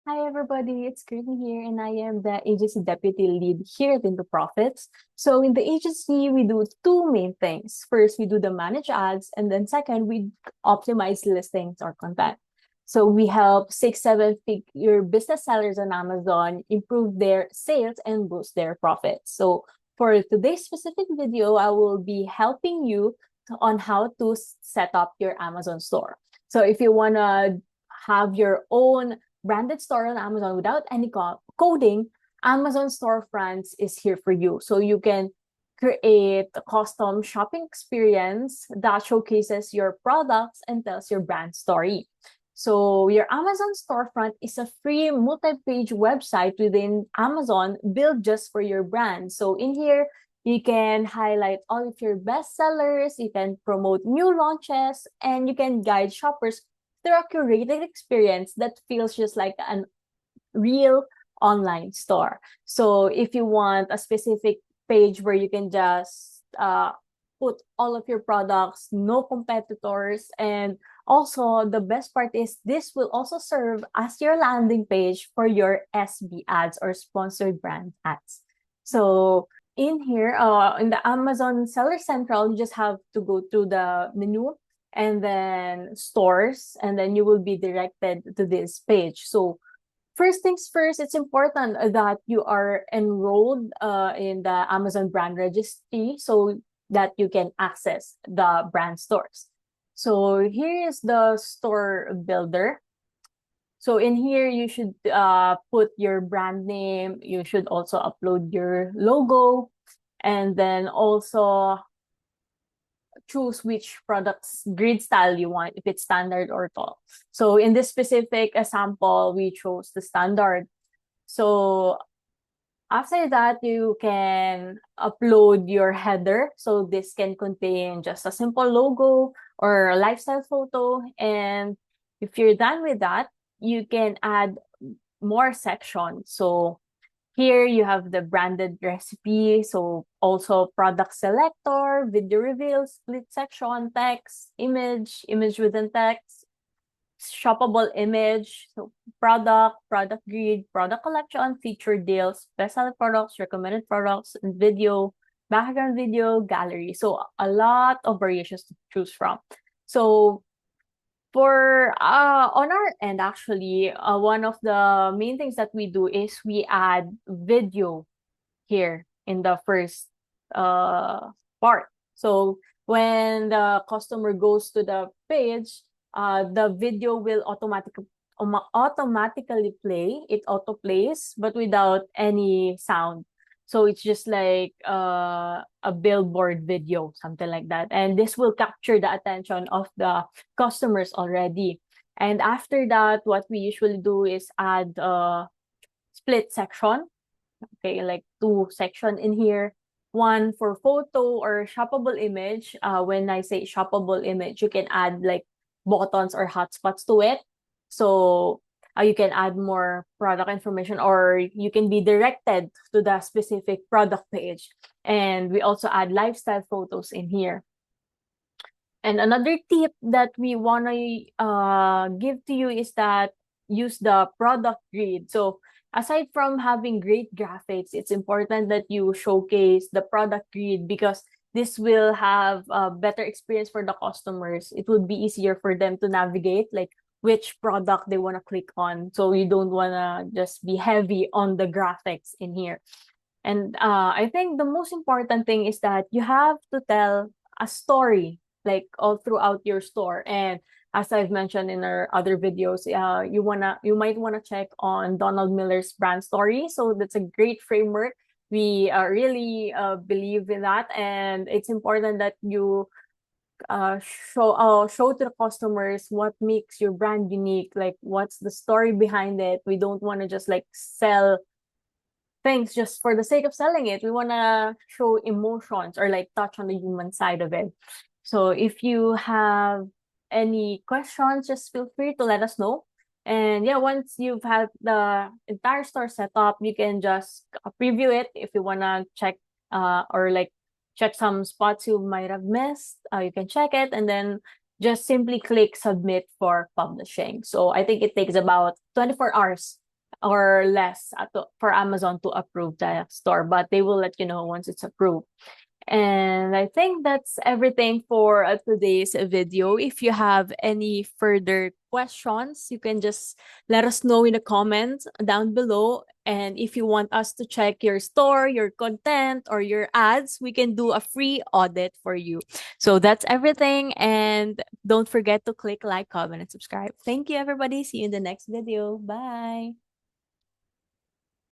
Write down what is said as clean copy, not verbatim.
Hi everybody, it's Courtney here and I am the agency deputy lead here at Into Profits. So in the agency, we do two main things. First, we do the manage ads, and then second, we optimize listings or content. So we help 6, 7 figure business sellers on Amazon improve their sales and boost their profits. So for today's specific video, I will be helping you on how to set up your Amazon store. So if you want to have your own branded store on Amazon without any coding, Amazon Storefronts is here for you. So you can create a custom shopping experience that showcases your products and tells your brand story. So your Amazon Storefront is a free multi-page website within Amazon built just for your brand. So in here, you can highlight all of your best sellers, you can promote new launches, and you can guide shoppers through a curated experience that feels just like a real online store. So if you want a specific page where you can just put all of your products, no competitors, and also the best part is this will also serve as your landing page for your SB ads or sponsored brand ads. So in here, in the Amazon Seller Central, you just have to go to the menu and then stores, and then you will be directed to this page. So first things first, it's important that you are enrolled in the Amazon brand registry so that you can access the brand stores. So here is the store builder. So in here, you should put your brand name. You should also upload your logo, and then also choose which products grid style you want, if it's standard or tall. So in this specific example, we chose the standard. So after that, you can upload your header. So this can contain just a simple logo or a lifestyle photo. And if you're done with that, you can add more sections. So here you have the branded recipe, so also product selector, video reveal, split section, text, image within text, shoppable image, so product grid, product collection, featured deals, best-selling products, recommended products, and video, background video, gallery. So a lot of variations to choose from. So for on our end, actually, one of the main things that we do is we add video here in the first part. So when the customer goes to the page, the video will automatically play. It auto plays, but without any sound. So it's just like a billboard video, something like that. And this will capture the attention of the customers already. And after that, what we usually do is add a split section. Okay, like two section in here. One for photo or shoppable image. When I say shoppable image, you can add like buttons or hotspots to it. So you can add more product information, or you can be directed to the specific product page. And we also add lifestyle photos in here. And another tip that we want to give to you is that use the product grid. So aside from having great graphics, it's important that you showcase the product grid because this will have a better experience for the customers. It would be easier for them to navigate like which product they want to click on. So you don't want to just be heavy on the graphics in here. And I think the most important thing is that you have to tell a story like all throughout your store. And as I've mentioned in our other videos, you might wanna check on Donald Miller's brand story. So that's a great framework. We really believe in that, and it's important that you show to the customers what makes your brand unique, like what's the story behind it. We don't want to just like sell things just for the sake of selling it. We want to show emotions or like touch on the human side of it. So if you have any questions, just feel free to let us know. And yeah, once you've had the entire store set up, you can just preview it if you want to check or like check some spots you might have missed. You can check it and then just simply click submit for publishing. So I think it takes about 24 hours or less for Amazon to approve the store, but they will let you know once it's approved. And I think that's everything for today's video. If you have any further questions, you can just let us know in the comments down below. And if you want us to check your store, your content, or your ads, we can do a free audit for you. So that's everything. And don't forget to click like, comment, and subscribe. Thank you, everybody. See you in the next video. Bye.